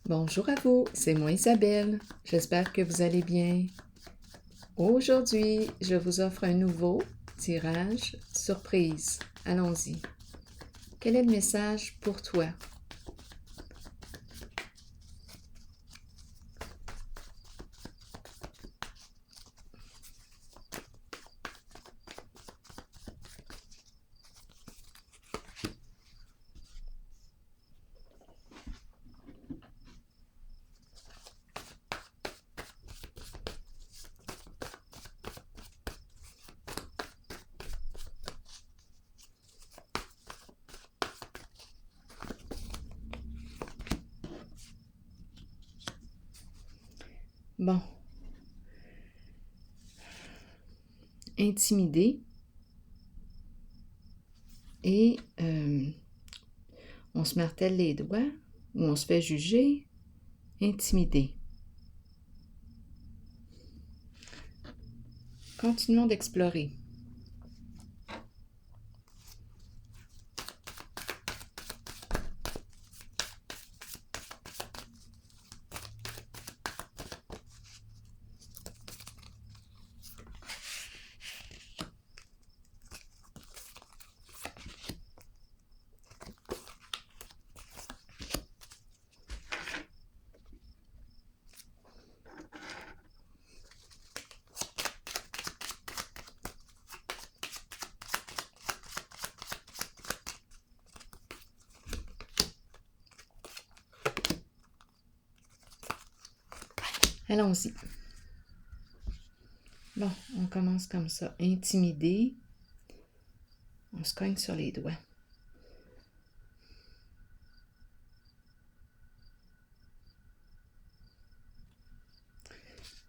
Bonjour à vous, c'est moi Isabelle. J'espère que vous allez bien. Aujourd'hui, je vous offre un nouveau tirage surprise. Allons-y. Quel est le message pour toi? Bon. Intimidé. Et on se martèle les doigts ou on se fait juger. Intimidé. Continuons d'explorer. Allons-y. Bon, on commence comme ça. Intimidé. On se cogne sur les doigts.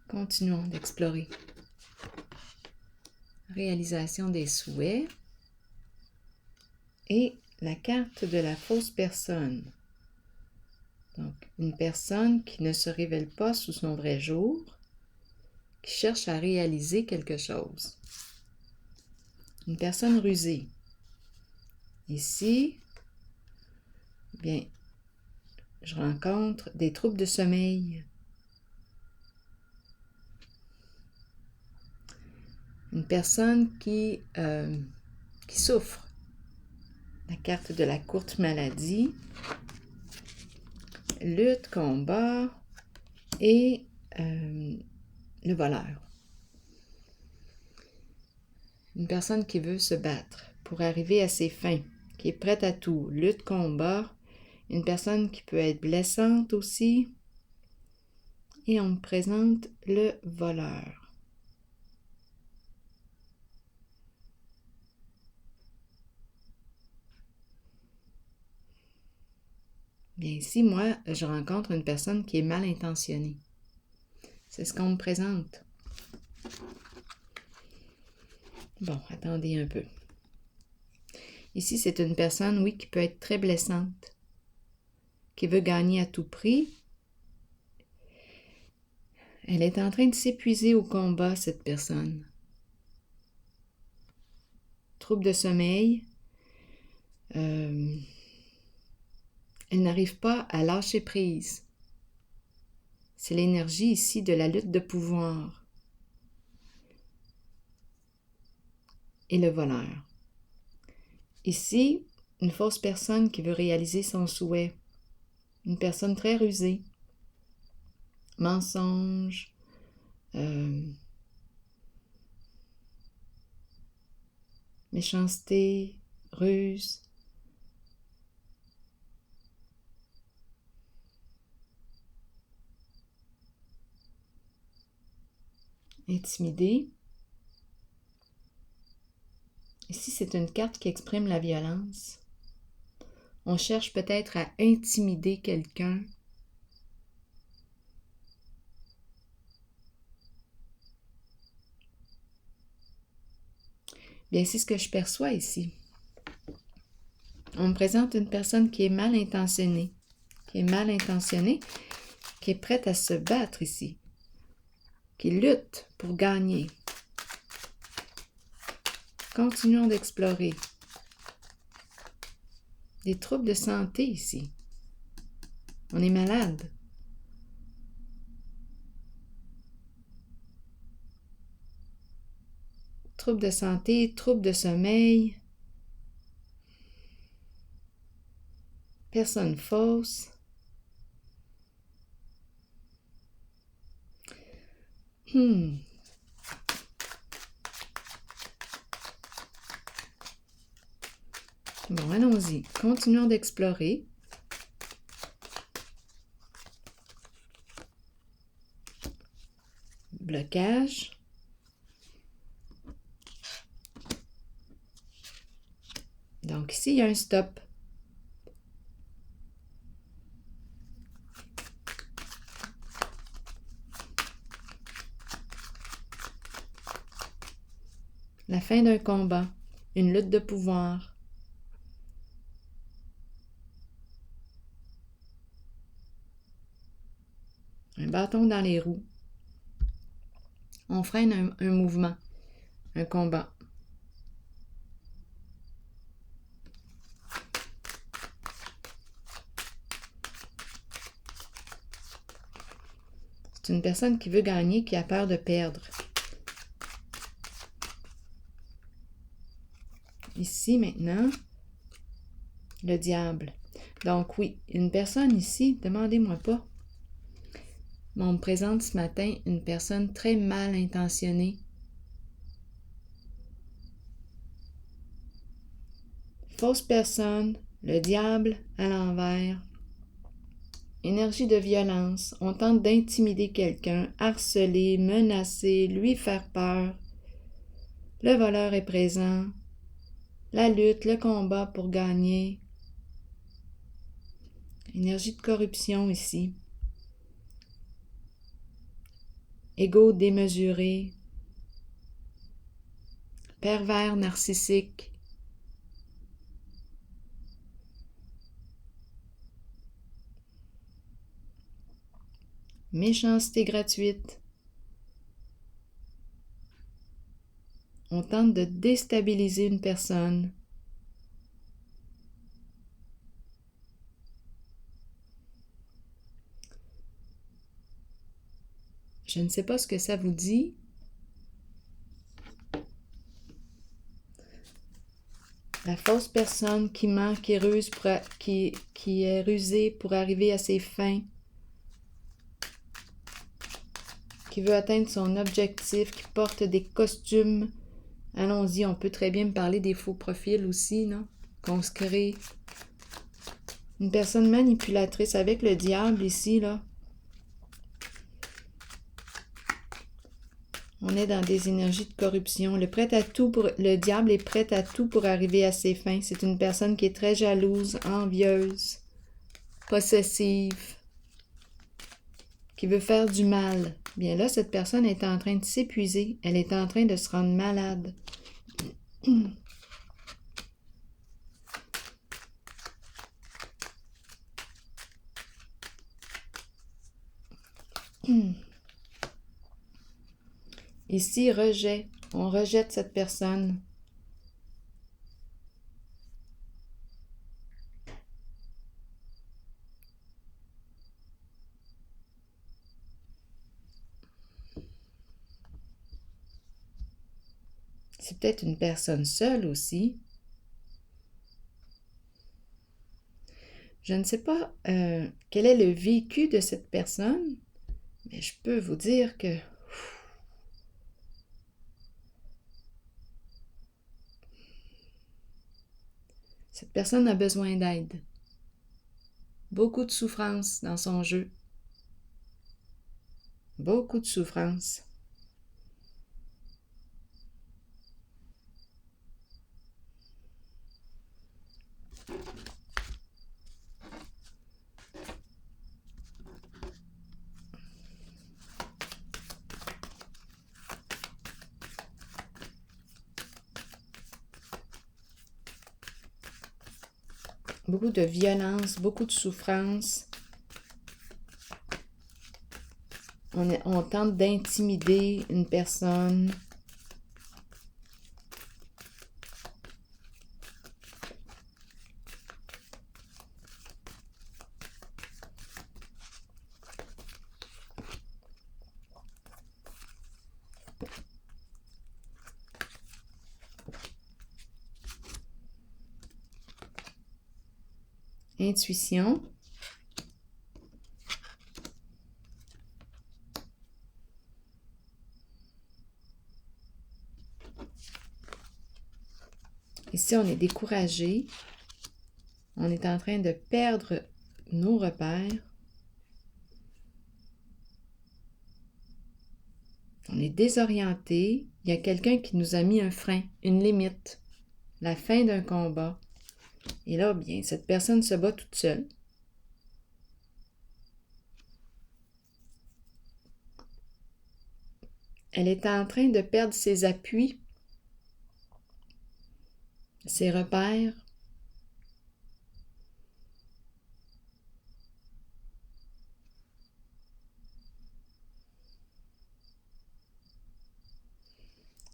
Continuons d'explorer. Réalisation des souhaits. Et la carte de la fausse personne. Donc, une personne qui ne se révèle pas sous son vrai jour, qui cherche à réaliser quelque chose. Une personne rusée. Ici, bien, je rencontre des troubles de sommeil. Une personne qui souffre. La carte de la courte maladie. Lutte, combat et le voleur. Une personne qui veut se battre pour arriver à ses fins, qui est prête à tout. Lutte, combat. Une personne qui peut être blessante aussi. Et on me présente le voleur. Bien ici, moi, je rencontre une personne qui est mal intentionnée. C'est ce qu'on me présente. Bon, attendez un peu. Ici, c'est une personne, oui, qui peut être très blessante, qui veut gagner à tout prix. Elle est en train de s'épuiser au combat, cette personne. Trouble de sommeil. Elle n'arrive pas à lâcher prise. C'est l'énergie ici de la lutte de pouvoir. Et le voleur. Ici, une fausse personne qui veut réaliser son souhait. Une personne très rusée. Mensonge. Méchanceté. Ruse. Intimidé. Ici, c'est une carte qui exprime la violence. On cherche peut-être à intimider quelqu'un. Bien, c'est ce que je perçois ici. On me présente une personne qui est mal intentionnée. Qui est prête à se battre ici. Qui lutte pour gagner. Continuons d'explorer. Des troubles de santé ici. On est malade. troubles de santé, troubles de sommeil, personne fausse. Bon, allons-y. Continuons d'explorer. Blocage. Donc ici, il y a un stop. La fin d'un combat, une lutte de pouvoir. Un bâton dans les roues. On freine un mouvement, un combat. C'est une personne qui veut gagner, qui a peur de perdre. Ici, maintenant, le diable. Donc oui, une personne ici, demandez-moi pas. Mais on me présente ce matin une personne très mal intentionnée. Fausse personne, le diable à l'envers. Énergie de violence, on tente d'intimider quelqu'un, harceler, menacer, lui faire peur. Le voleur est présent. La lutte, le combat pour gagner. Énergie de corruption ici. Ego démesuré. Pervers narcissique. Méchanceté gratuite. On tente de déstabiliser une personne. Je ne sais pas ce que ça vous dit. La fausse personne qui ment, qui est rusée pour arriver à ses fins, qui veut atteindre son objectif, qui porte des costumes. Allons-y, on peut très bien me parler des faux profils aussi, non? Qu'on se crée. Une personne manipulatrice avec le diable ici, là. On est dans des énergies de corruption. Le diable est prêt à tout pour arriver à ses fins. C'est une personne qui est très jalouse, envieuse, possessive, qui veut faire du mal. Bien là, cette personne est en train de s'épuiser. Elle est en train de se rendre malade. Ici, rejet. On rejette cette personne. C'est peut-être une personne seule aussi. Je ne sais pas quel est le vécu de cette personne, mais je peux vous dire que cette personne a besoin d'aide. Beaucoup de souffrance dans son jeu. Beaucoup de souffrance. Beaucoup de violence, beaucoup de souffrance. On tente d'intimider une personne. Intuition. Ici, on est découragé. On est en train de perdre nos repères. On est désorienté. Il y a quelqu'un qui nous a mis un frein, une limite, la fin d'un combat. Et là, bien, cette personne se bat toute seule. Elle est en train de perdre ses appuis, ses repères.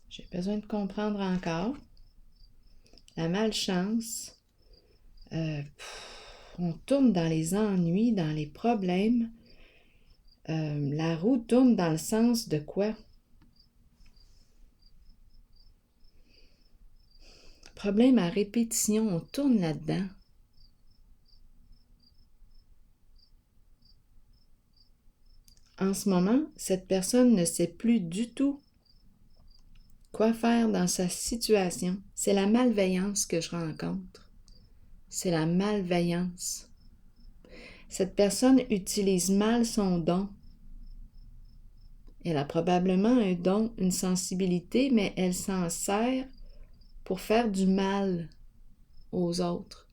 J'ai besoin de comprendre encore. La malchance. On tourne dans les ennuis, dans les problèmes. La roue tourne dans le sens de quoi? Problème à répétition, on tourne là-dedans. En ce moment, cette personne ne sait plus du tout quoi faire dans sa situation. C'est la malveillance que je rencontre. C'est la malveillance. Cette personne utilise mal son don. Elle a probablement un don, une sensibilité, mais elle s'en sert pour faire du mal aux autres.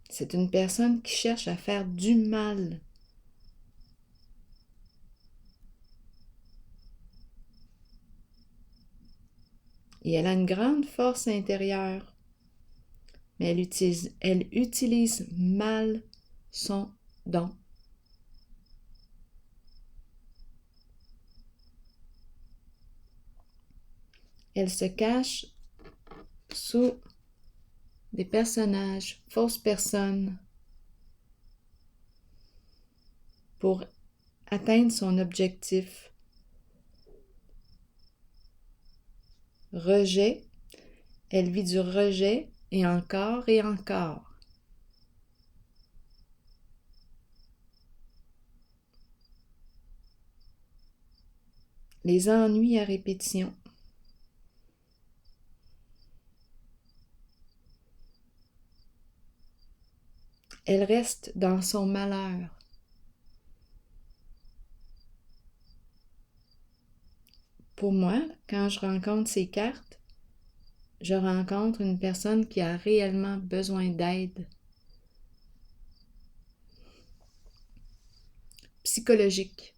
C'est une personne qui cherche à faire du mal. Et elle a une grande force intérieure, mais elle utilise mal son don. Elle se cache sous des personnages, fausses personnes, pour atteindre son objectif. Rejet, elle vit du rejet et encore et encore. Les ennuis à répétition. Elle reste dans son malheur. Pour moi, quand je rencontre ces cartes, je rencontre une personne qui a réellement besoin d'aide psychologique.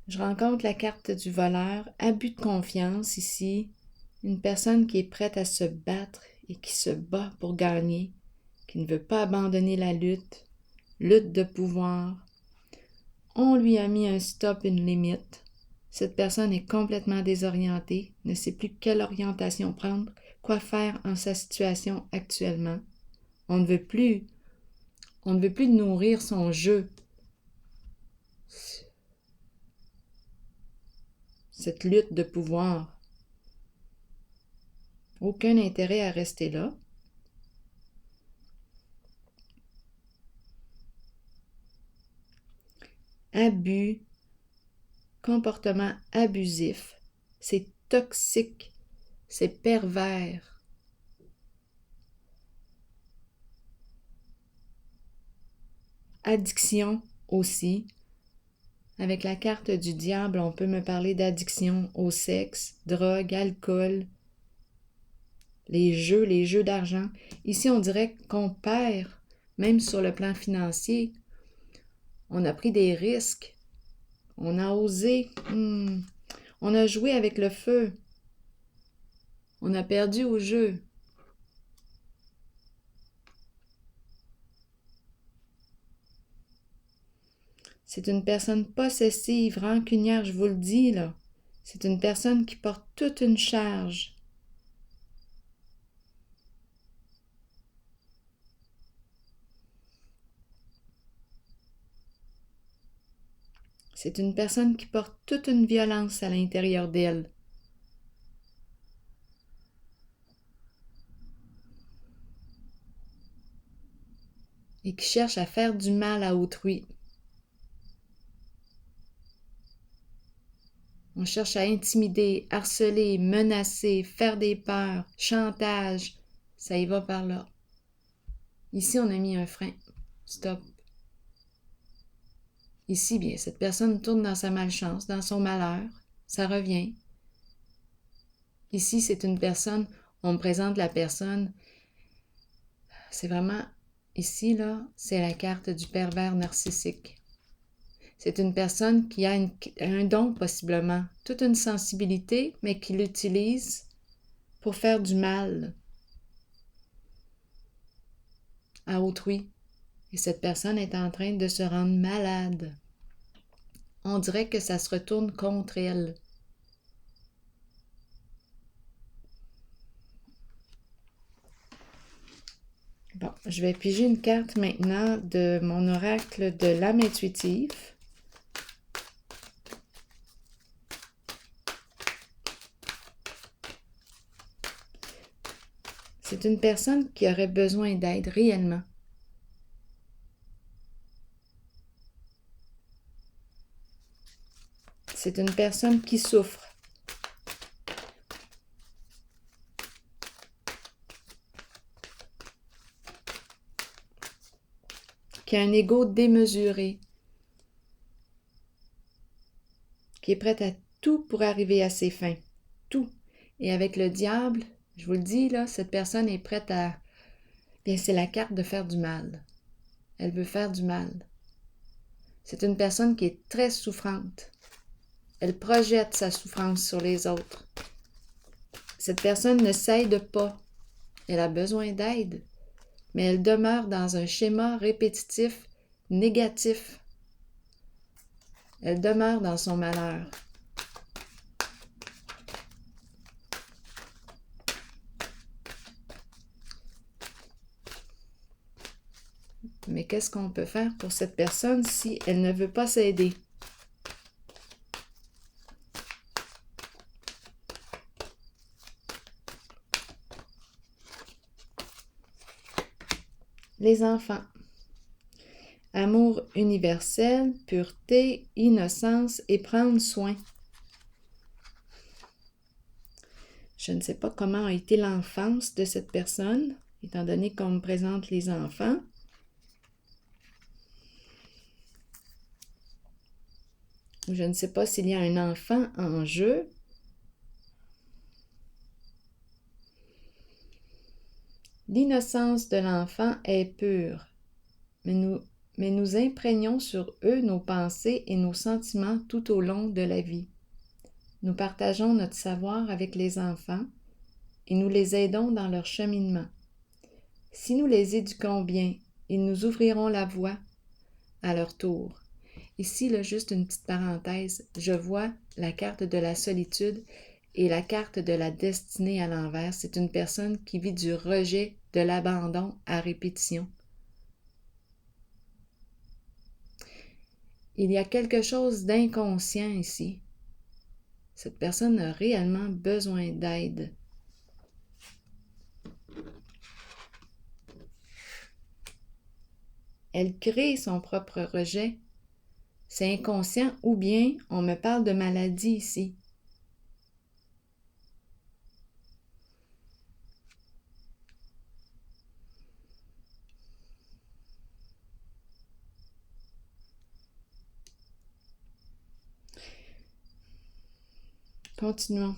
Je rencontre la carte du voleur, abus de confiance ici, une personne qui est prête à se battre et qui se bat pour gagner, qui ne veut pas abandonner la lutte, lutte de pouvoir. On lui a mis un stop, une limite. Cette personne est complètement désorientée, ne sait plus quelle orientation prendre, quoi faire en sa situation actuellement. On ne veut plus nourrir son jeu. Cette lutte de pouvoir. Aucun intérêt à rester là. Abus, comportement abusif, c'est toxique, c'est pervers. Addiction aussi. Avec la carte du diable, on peut me parler d'addiction au sexe, drogue, alcool, les jeux d'argent. Ici, on dirait qu'on perd, même sur le plan financier. On a pris des risques. On a osé. On a joué avec le feu. On a perdu au jeu. C'est une personne possessive, rancunière, je vous le dis, là. C'est une personne qui porte toute une charge. C'est une personne qui porte toute une violence à l'intérieur d'elle. Et qui cherche à faire du mal à autrui. On cherche à intimider, harceler, menacer, faire des peurs, chantage. Ça y va par là. Ici, on a mis un frein. Stop. Ici, bien, cette personne tourne dans sa malchance, dans son malheur. Ça revient. Ici, c'est une personne, on me présente la personne. C'est vraiment, ici, là, c'est la carte du pervers narcissique. C'est une personne qui a un don, possiblement, toute une sensibilité, mais qui l'utilise pour faire du mal à autrui. Et cette personne est en train de se rendre malade. On dirait que ça se retourne contre elle. Bon, je vais piger une carte maintenant de mon oracle de l'âme intuitive. C'est une personne qui aurait besoin d'aide réellement. C'est une personne qui souffre. Qui a un ego démesuré. Qui est prête à tout pour arriver à ses fins. Tout. Et avec le diable, je vous le dis, là, cette personne est prête à... Bien, c'est la carte de faire du mal. Elle veut faire du mal. C'est une personne qui est très souffrante. Elle projette sa souffrance sur les autres. Cette personne ne s'aide pas. Elle a besoin d'aide, mais elle demeure dans un schéma répétitif négatif. Elle demeure dans son malheur. Mais qu'est-ce qu'on peut faire pour cette personne si elle ne veut pas s'aider? Les enfants. Amour universel, pureté, innocence et prendre soin. Je ne sais pas comment a été l'enfance de cette personne, étant donné qu'on me présente les enfants. Je ne sais pas s'il y a un enfant en jeu. L'innocence de l'enfant est pure, mais nous imprégnons sur eux nos pensées et nos sentiments tout au long de la vie. Nous partageons notre savoir avec les enfants et nous les aidons dans leur cheminement. Si nous les éduquons bien, ils nous ouvriront la voie à leur tour. Ici, là, juste une petite parenthèse, je vois la carte de la solitude et la carte de la destinée à l'envers. C'est une personne qui vit du rejet, de l'abandon à répétition. Il y a quelque chose d'inconscient ici. Cette personne a réellement besoin d'aide. Elle crée son propre rejet. C'est inconscient ou bien on me parle de maladie ici. Continuons.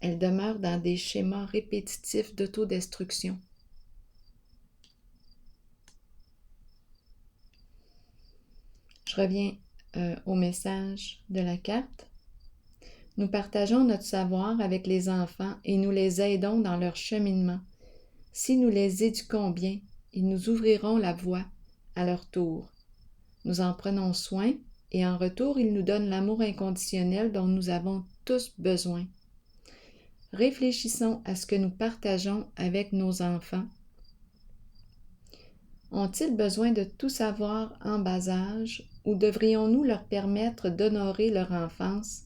Elle demeure dans des schémas répétitifs d'autodestruction. Je reviens au message de la carte. Nous partageons notre savoir avec les enfants et nous les aidons dans leur cheminement. Si nous les éduquons bien, ils nous ouvriront la voie à leur tour. Nous en prenons soin et en retour, ils nous donnent l'amour inconditionnel dont nous avons tous besoin. Réfléchissons à ce que nous partageons avec nos enfants. Ont-ils besoin de tout savoir en bas âge ou devrions-nous leur permettre d'honorer leur enfance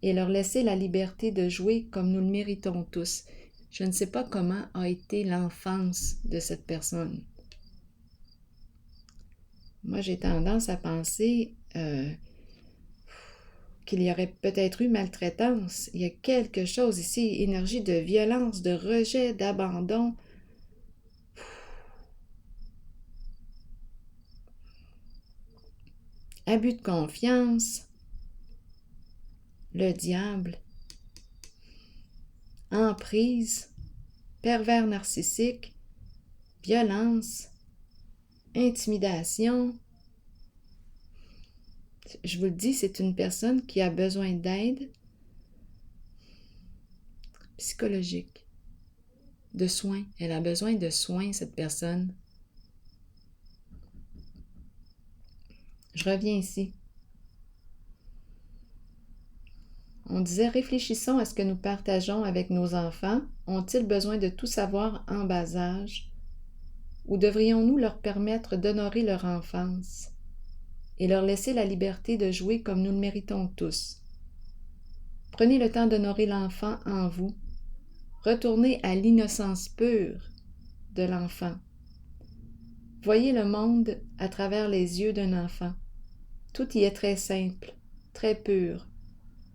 et leur laisser la liberté de jouer comme nous le méritons tous? Je ne sais pas comment a été l'enfance de cette personne. Moi, j'ai tendance à penser qu'il y aurait peut-être eu maltraitance. Il y a quelque chose ici, énergie de violence, de rejet, d'abandon. Abus de confiance, le diable, emprise, pervers narcissique, violence, intimidation. Je vous le dis, c'est une personne qui a besoin d'aide psychologique, de soins. Elle a besoin de soins, cette personne. Je reviens ici. On disait, réfléchissons à ce que nous partageons avec nos enfants. Ont-ils besoin de tout savoir en bas âge? Ou devrions-nous leur permettre d'honorer leur enfance et leur laisser la liberté de jouer comme nous le méritons tous? Prenez le temps d'honorer l'enfant en vous. Retournez à l'innocence pure de l'enfant. Voyez le monde à travers les yeux d'un enfant. Tout y est très simple, très pur,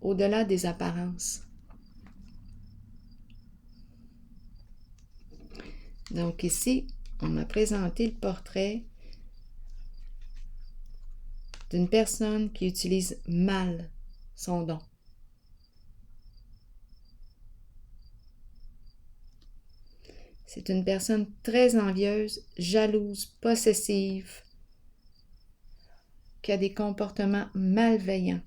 au-delà des apparences. Donc ici, on m'a présenté le portrait d'une personne qui utilise mal son don. C'est une personne très envieuse, jalouse, possessive, qui a des comportements malveillants.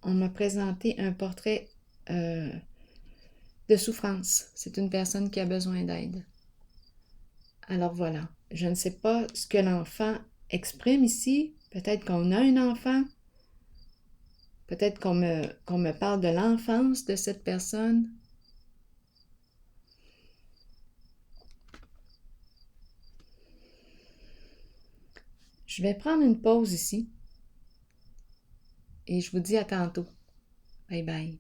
On m'a présenté un portrait de souffrance. C'est une personne qui a besoin d'aide. Alors voilà, je ne sais pas ce que l'enfant exprime ici. Peut-être qu'on a un enfant. Peut-être qu'on me parle de l'enfance de cette personne. Je vais prendre une pause ici et je vous dis à tantôt. Bye bye.